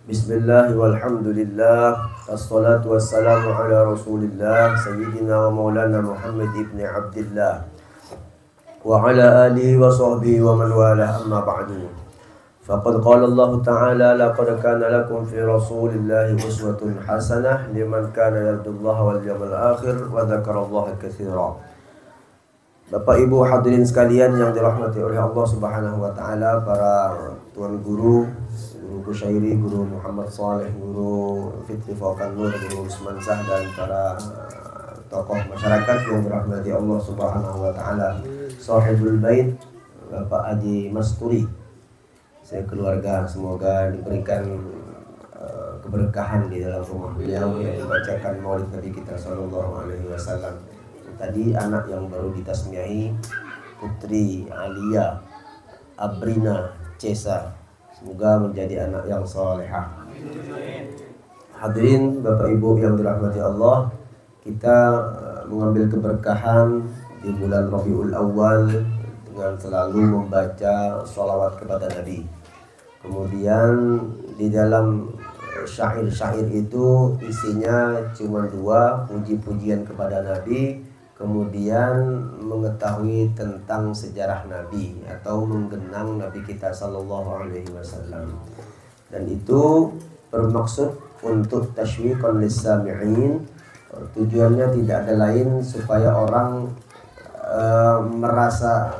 Bismillah walhamdulillah Assalatu wassalamu ala rasulillah Sayyidina wa maulana Muhammad ibn Abdillah Wa ala alihi wa sahbihi wa man wala amma ba'du Faqad qala Allah ta'ala Laqad kana lakum fi rasulillahi uswatun hasanah Liman kana yardullaha wal yawmal akhir Wa dhakarallaha katsira. Bapak Ibu hadirin sekalian yang dirahmati oleh Allah Subhanahu wa taala, para tuan guru, guru Kusyairi, guru Muhammad Saleh, guru Fitri Faukan Nur, guru Usman Sah, dan para tokoh masyarakat yang dirahmati Allah Subhanahu wa taala. Sahibul Bait Bapak Haji Masturi, saya keluarga, semoga diberikan keberkahan di dalam rumah beliau yang dibacakan Maulid Nabi kita sallallahu alaihi wasallam. Tadi anak yang baru ditasmiahi Putri Alia Abrina Cesa, semoga menjadi anak yang salehah. Hadirin Bapak Ibu yang dirahmati Allah, kita mengambil keberkahan di bulan Rabiul Awal dengan selalu membaca sholawat kepada Nabi. Kemudian di dalam syair-syair itu isinya cuma dua, puji-pujian kepada Nabi, kemudian mengetahui tentang sejarah Nabi atau menggenang Nabi kita sallallahu alaihi wasallam. Dan itu bermaksud untuk tasywiqan lis-sami'in. Tujuannya tidak ada lain supaya orang merasa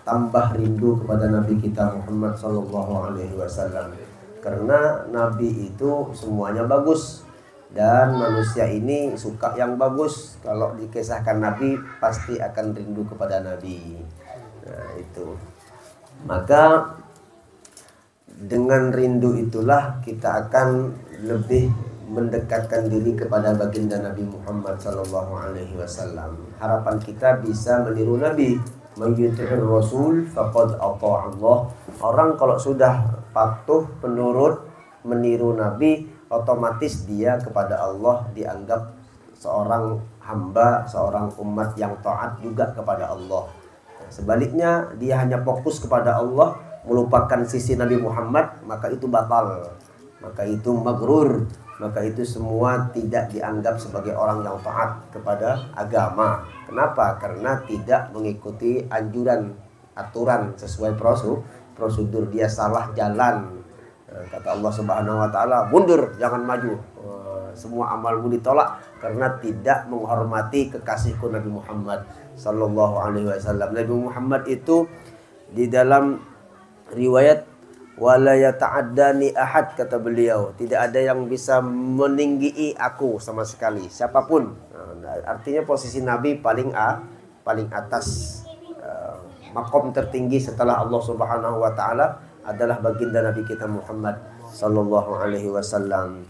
tambah rindu kepada Nabi kita Muhammad sallallahu alaihi wasallam. Karena Nabi itu semuanya bagus. Dan manusia ini suka yang bagus. Kalau dikisahkan Nabi pasti akan rindu kepada Nabi. Nah itu. Maka dengan rindu itulah kita akan lebih mendekatkan diri kepada baginda Nabi Muhammad sallallahu alaihi wasallam. Harapan kita bisa meniru Nabi. Mayyuti'ir Rasul faqad ata'a Allah. Orang kalau sudah patuh, penurut, meniru Nabi, otomatis dia kepada Allah dianggap seorang hamba, seorang umat yang taat juga kepada Allah. Sebaliknya dia hanya fokus kepada Allah, melupakan sisi Nabi Muhammad, maka itu batal, maka itu maghrur, maka itu semua tidak dianggap sebagai orang yang taat kepada agama. Kenapa? Karena tidak mengikuti anjuran, aturan sesuai prosedur, dia salah jalan. Kata Allah Subhanahu wa taala, mundur, jangan maju. Semua amalmu ditolak karena tidak menghormati kekasihku Nabi Muhammad sallallahu alaihi wasallam. Nabi Muhammad itu di dalam riwayat wala yata'addani ahad, kata beliau, tidak ada yang bisa meninggi aku sama sekali, siapapun. Artinya posisi Nabi paling atas, makom tertinggi setelah Allah Subhanahu wa taala adalah baginda Nabi kita Muhammad sallallahu alaihi wasallam.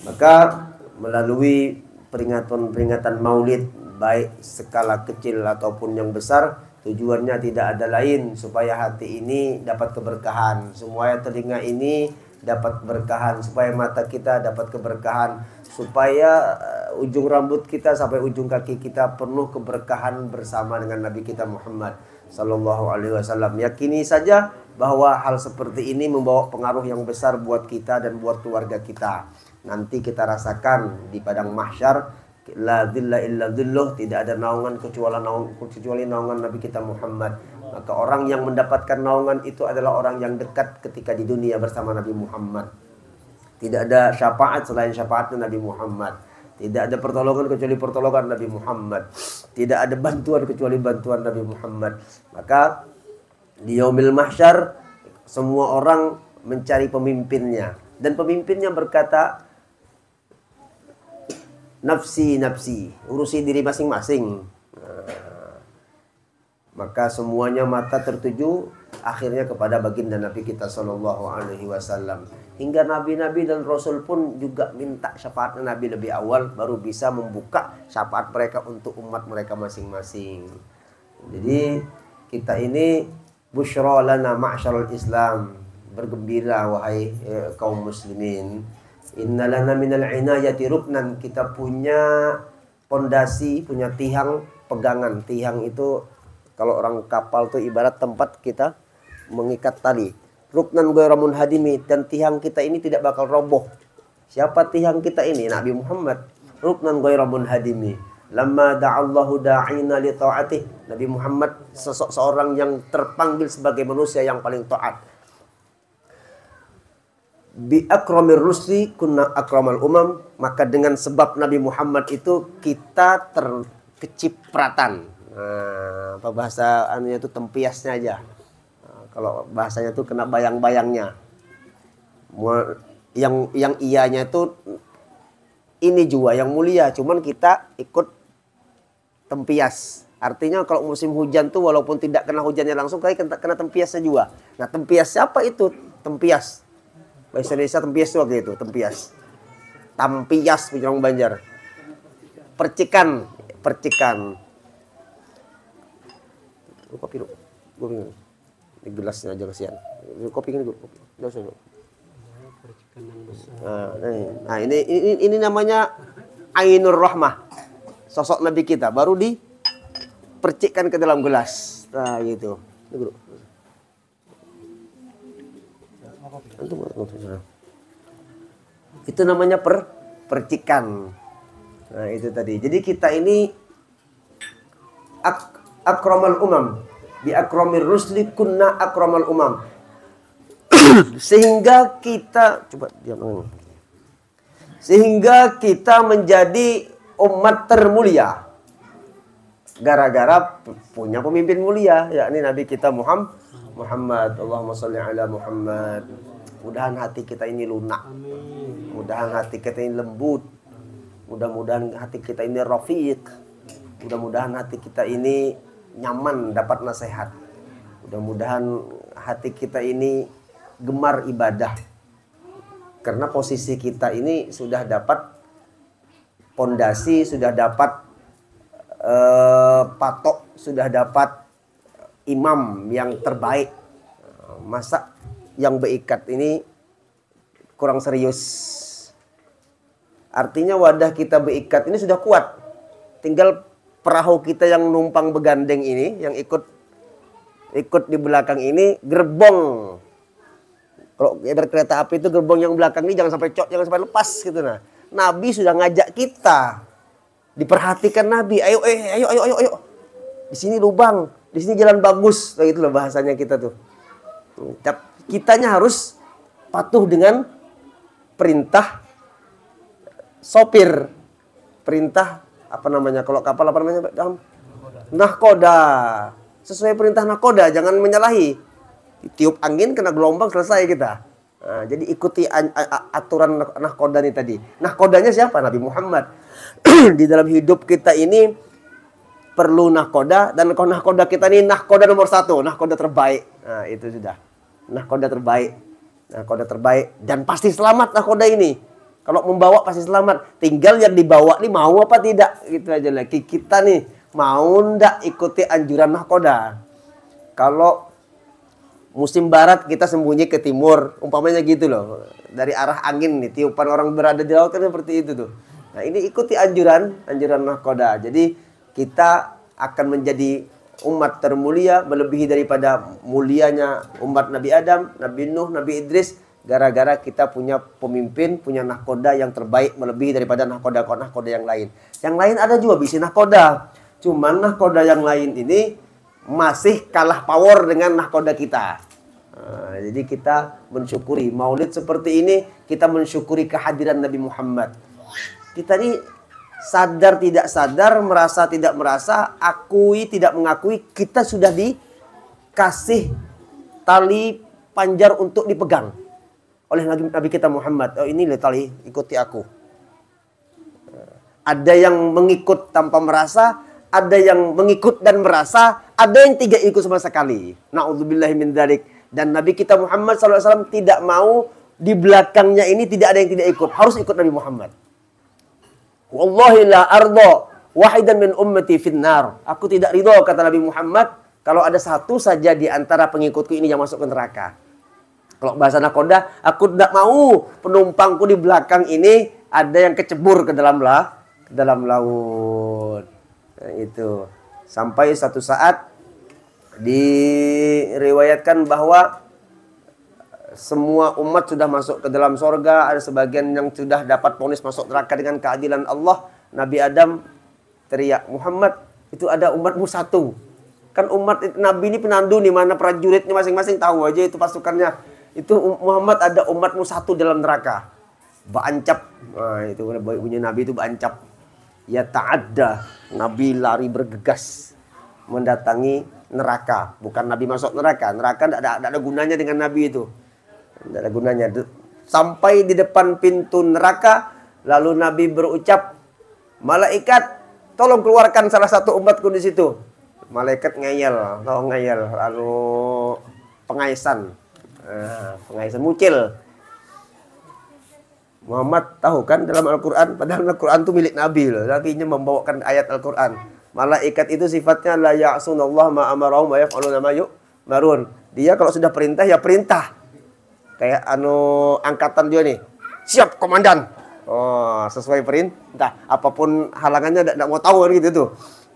Maka melalui peringatan Maulid, baik skala kecil ataupun yang besar, tujuannya tidak ada lain supaya hati ini dapat keberkahan, supaya telinga ini dapat keberkahan, supaya mata kita dapat keberkahan, supaya ujung rambut kita sampai ujung kaki kita penuh keberkahan bersama dengan Nabi kita Muhammad sallallahu alaihi wasallam. Yakini saja bahwa hal seperti ini membawa pengaruh yang besar buat kita dan buat keluarga kita. Nanti kita rasakan di padang mahsyar, la dhilla illa dhilluh, tidak ada naungan kecuali naungan Nabi kita Muhammad. Maka orang yang mendapatkan naungan itu adalah orang yang dekat ketika di dunia bersama Nabi Muhammad. Tidak ada syafaat selain syafaatnya Nabi Muhammad. Tidak ada pertolongan kecuali pertolongan Nabi Muhammad. Tidak ada bantuan kecuali bantuan Nabi Muhammad. Maka di yaumil mahsyar semua orang mencari pemimpinnya, dan pemimpinnya berkata, nafsi nafsi, urusi diri masing-masing. Maka semuanya mata tertuju akhirnya kepada baginda Nabi kita sallallahu alaihi wasallam. Hingga nabi-nabi dan rasul pun juga minta syafaat Nabi lebih awal, baru bisa membuka syafaat mereka untuk umat mereka masing-masing. Jadi kita ini busyra lana ma'syarul Islam, bergembira wahai kaum muslimin. Inna lana minal inayati ruknan, kita punya pondasi, punya tiang pegangan. Tiang itu kalau orang kapal tuh ibarat tempat kita mengikat tali. Ruknan ghairu munhadimi, dan tiang kita ini tidak bakal roboh. Siapa tiang kita ini? Nabi Muhammad. Ruknan ghairu munhadimi. Lamma da'allahu da'ina li ta'atih. Nabi Muhammad sosok seorang yang terpanggil sebagai manusia yang paling taat. Bi akramir rusli kunna akramal umam. Maka dengan sebab Nabi Muhammad itu kita terkecipratan. Nah, apa bahasa anunya itu tempiasnya aja. Nah, kalau bahasanya itu kena bayang-bayangnya. Yang ianya itu ini juga yang mulia, cuman kita ikut tempias. Artinya kalau musim hujan tuh walaupun tidak kena hujannya langsung, kayak kena tempiasnya juga. Nah, tempias siapa itu? Tempias. Bahasa Indonesia tempias itu gitu, tempias. Tampias orang Banjar. Percikan, percikan. Kopi lu. Gue bingung. Ini gelasnya aja kasihan. Kopi ini gue. Udah usah. Nah, ini namanya Ainur Rahmah. Sosok Nabi kita baru dipercikkan ke dalam gelas. Nah, gitu. Ini dulu. Itu namanya percikan. Nah, itu tadi. Jadi kita ini akramal umam. Bi akramir rusli kunna akramal umam. Sehingga kita sehingga kita menjadi umat termulia gara-gara punya pemimpin mulia, yakni Nabi kita Muhammad. Allahumma sholli ala Muhammad. Mudahan hati kita ini lunak. Mudahan hati kita ini lembut. Mudah-mudahan hati kita ini rafiq. Mudah-mudahan hati kita ini nyaman dapat nasihat. Mudah-mudahan hati kita ini gemar ibadah. Karena posisi kita ini sudah dapat pondasi, sudah dapat patok, sudah dapat imam yang terbaik. Masa yang berikat ini kurang serius? Artinya wadah kita berikat ini sudah kuat. Tinggal perahu kita yang numpang begandeng ini, yang ikut di belakang ini, gerbong. Kalau berkereta api itu gerbong yang belakang ini jangan sampai jangan sampai lepas gitu. Nah, Nabi sudah ngajak kita. Diperhatikan Nabi. Ayo. Di sini lubang, di sini jalan bagus. Kayak gitu loh bahasanya kita tuh. Kitanya harus patuh dengan perintah sopir. Perintah apa namanya? Kalau kapal apa namanya? Nahkoda. Sesuai perintah nahkoda, jangan menyalahi. Tiup angin kena gelombang selesai kita. Nah, jadi ikuti aturan nahkoda ini tadi. Nahkodanya siapa? Nabi Muhammad. Di dalam hidup kita ini perlu nahkoda, dan nahkoda kita ini nahkoda nomor 1, nahkoda terbaik. Nah, itu sudah. Nahkoda terbaik. Nahkoda terbaik dan pasti selamat nahkoda ini. Kalau membawa pasti selamat. Tinggal yang dibawa nih mau apa tidak, gitu aja lagi. Kita nih mau ndak ikuti anjuran nahkoda. Kalau musim barat kita sembunyi ke timur, umpamanya gitu loh. Dari arah angin nih, tiupan orang berada di laut kan seperti itu tuh. Nah, ini ikuti anjuran nahkoda. Jadi kita akan menjadi umat termulia, melebihi daripada mulianya umat Nabi Adam, Nabi Nuh, Nabi Idris, gara-gara kita punya pemimpin, punya nahkoda yang terbaik, melebihi daripada nahkoda yang lain. Yang lain ada juga bisa nahkoda. Cuman nahkoda yang lain ini masih kalah power dengan nahkoda kita. Nah, jadi kita mensyukuri maulid seperti ini, kita mensyukuri kehadiran Nabi Muhammad. Kita ini sadar tidak sadar, merasa tidak merasa, akui tidak mengakui, kita sudah dikasih tali panjar untuk dipegang oleh Nabi kita Muhammad. Oh, ini tali, ikuti aku. Ada yang mengikut tanpa merasa, ada yang mengikut dan merasa, ada yang tidak ikut sama sekali. Na'udzubillahi min dzalik. Dan Nabi kita Muhammad SAW tidak mau di belakangnya ini tidak ada yang tidak ikut. Harus ikut Nabi Muhammad. Wallahi la ardo wahidan min ummati finnar. Aku tidak ridho, kata Nabi Muhammad, kalau ada satu saja di antara pengikutku ini yang masuk ke neraka. Kalau bahasa nakoda, aku tidak mau penumpangku di belakang ini ada yang kecebur ke dalam laut. Nah, itu. Sampai satu saat diriwayatkan bahwa semua umat sudah masuk ke dalam sorga, ada sebagian yang sudah dapat vonis masuk neraka dengan keadilan Allah. Nabi Adam teriak, Muhammad, itu ada umatmu satu. Kan umat Nabi ini penandu nih, mana prajuritnya masing-masing tahu aja itu pasukannya. Itu Muhammad, ada umatmu satu dalam neraka. Ba'ancap. Nah, itu bunyi Nabi itu ba'ancap. Ya ta'adda. Nabi lari bergegas mendatangi neraka. Bukan Nabi masuk neraka. Neraka tidak ada gunanya dengan Nabi itu. Tidak ada gunanya. Sampai di depan pintu neraka, lalu Nabi berucap, malaikat, tolong keluarkan salah satu umatku di situ. Malaikat ngeyel, lalu pengaisan. Pengaisan mucil. Muhammad tahu kan dalam Al-Quran, padahal Al-Quran itu milik Nabi loh. Nabi-nya membawakan ayat Al-Quran. Malaikat itu sifatnya la ya'sunallah ma amarahum wa yaf'aluna ma yu'marun. Dia kalau sudah perintah ya perintah. Kayak angkatan dia nih. Siap komandan. Oh, sesuai perintah. Apapun halangannya tidak mau tahu gitu tuh.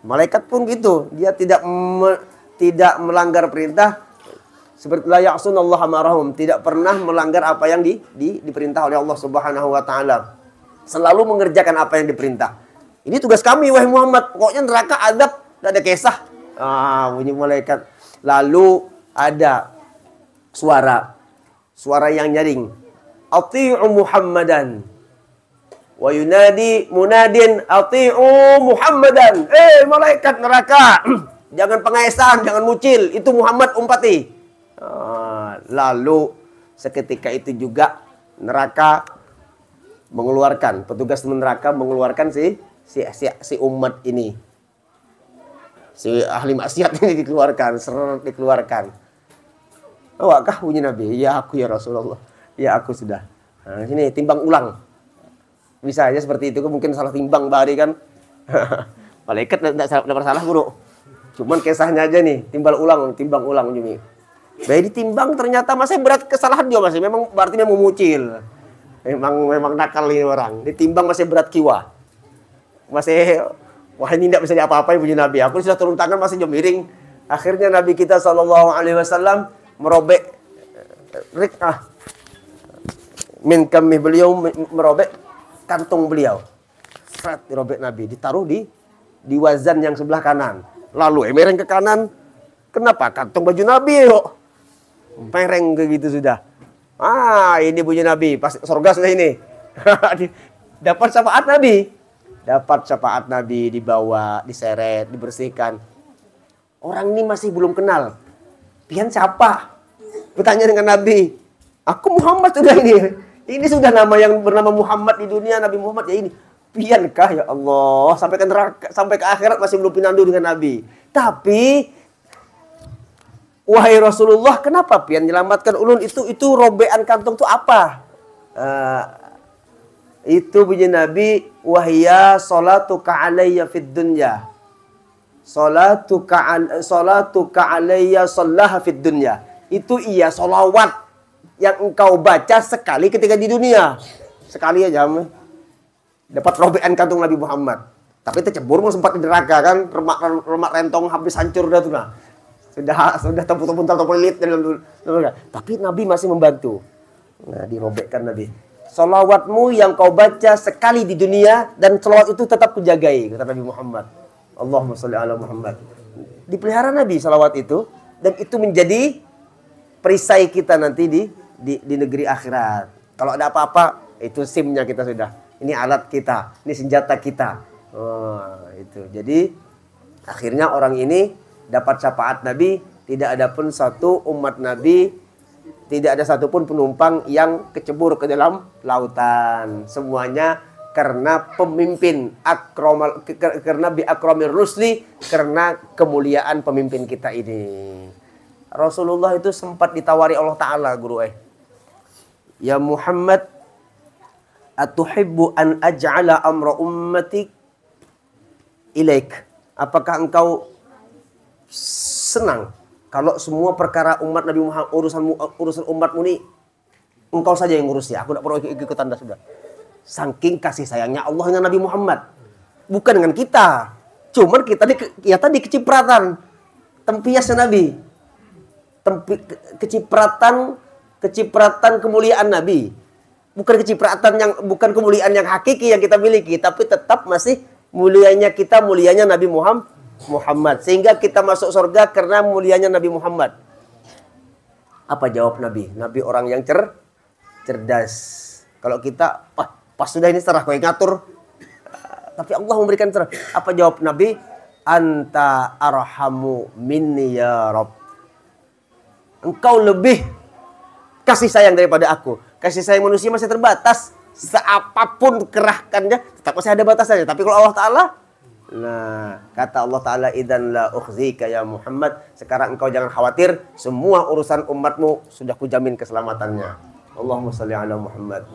Malaikat pun gitu. Dia tidak melanggar perintah. Seperti la ya'sunallaha ma'rahum, tidak pernah melanggar apa yang diperintah oleh Allah Subhanahu wa taala. Selalu mengerjakan apa yang diperintah. Ini tugas kami wahai Muhammad. Pokoknya neraka azab, tidak ada kisah. Bunyi malaikat. Lalu ada suara yang nyaring. Ati'u Muhammadan. Wa yunadi munadin ati'u Muhammadan. Malaikat neraka. Jangan pengaisan, jangan mucil. Itu Muhammad umpati. Lalu seketika itu juga neraka mengeluarkan, petugas neraka mengeluarkan si umat ini, si ahli maksiat ini dikeluarkan, dikeluarkan. Kah bunyi Nabi? Ya aku ya Rasulullah, ya aku sudah. Nah, sini timbang ulang, bisa aja seperti itu. Mungkin salah timbang bari kan? Malaikat tidak bersalah guru, cuman kisahnya aja nih, timbang ulang Jumi. Baik ditimbang ternyata masih berat kesalahan dia masih. Memang berarti dia memucil. Memang nakal ini orang. Ditimbang masih berat kiwa. Masih wah ini tidak bisa diapa-apain punya Nabi. Aku sudah turun tangan masih jauh miring. Akhirnya Nabi kita SAW merobek min kami beliau merobek kantung beliau. Fred dirobek Nabi, ditaruh di wazan yang sebelah kanan. Lalu emereng ke kanan. Kenapa? Kantung baju Nabi yuk. Pereng ke gitu sudah. Ini bunyi Nabi. Pas surga sudah ini. Dapat syafaat Nabi. Dapat syafaat Nabi, dibawa, diseret, dibersihkan. Orang ini masih belum kenal. Pian siapa? Bertanya dengan Nabi. Aku Muhammad sudah ini. Ini sudah nama yang bernama Muhammad di dunia. Nabi Muhammad ya ini. Piankah ya Allah? Sampai ke neraka, sampai ke akhirat masih belum pinandu dengan Nabi. Tapi wahai Rasulullah, kenapa pian menyelamatkan ulun? Itu robekan kantong itu apa? Itu bunyi Nabi, wahya salatuka alayya fid dunya. Salatuka alayya sallaha fid dunya. Itu iya solawat yang engkau baca sekali ketika di dunia. Sekali aja. Dapat robekan kantong Nabi Muhammad. Tapi tercebur sempat di neraka kan, remak rentong habis hancur dah tuh nah. Sudah tempur lilit dalam. Tapi Nabi masih membantu. Nah, dirobekkan Nabi. Salawatmu yang kau baca sekali di dunia dan salawat itu tetap kujagai, kata Nabi Muhammad. Allahumma sholli ala Muhammad. Dipelihara Nabi salawat itu dan itu menjadi perisai kita nanti di negeri akhirat. Kalau ada apa-apa, itu SIM-nya kita sudah. Ini alat kita, ini senjata kita. Itu. Jadi akhirnya orang ini dapat syafaat Nabi, tidak ada pun satu umat Nabi, tidak ada satupun penumpang yang kecebur ke dalam lautan. Semuanya karena pemimpin karena bi akramir rusli, karena kemuliaan pemimpin kita ini. Rasulullah itu sempat ditawari Allah Ta'ala, guru Ya Muhammad, atuhibbu an aj'ala amra ummatik ilaik. Apakah engkau senang kalau semua perkara umat Nabi Muhammad, urusan umatmu ini engkau saja yang ngurus ya? Aku tidak perlu ikut anda sudah. Saking kasih sayangnya Allah dengan Nabi Muhammad, bukan dengan kita. Cuman kita tadi kecipratan tempiasnya Nabi, kecipratan kecipratan kemuliaan Nabi. Bukan kemuliaan yang hakiki yang kita miliki, tapi tetap masih mulianya kita, mulianya Nabi Muhammad. Sehingga kita masuk surga karena mulianya Nabi Muhammad. Apa jawab Nabi? Nabi orang yang cerdas. Kalau kita, pas sudah ini serah, kau yang ngatur. Tapi Allah memberikan cerah. Apa jawab Nabi? Anta arhamu minni ya Rabb. Engkau lebih kasih sayang daripada aku. Kasih sayang manusia masih terbatas. Seapapun kerahkannya, tetap masih ada batasannya. Tapi kalau Allah Ta'ala, nah, kata Allah Ta'ala, idzan la ukhzika ya Muhammad. Sekarang engkau jangan khawatir, semua urusan umatmu sudah kujamin keselamatannya. Allahumma sholli ala Muhammad.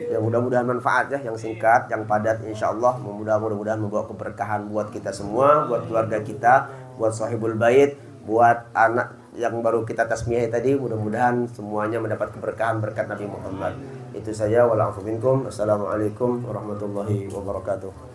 Ya, mudah-mudahan manfaat ya, yang singkat, yang padat, insya Allah mudah-mudahan membawa keberkahan buat kita semua, buat keluarga kita, buat sahibul bait, buat anak yang baru kita tasmiyah tadi. Mudah-mudahan semuanya mendapat keberkahan berkat Nabi Muhammad. Itu saja, wa'alaikum. Assalamualaikum warahmatullahi wabarakatuh.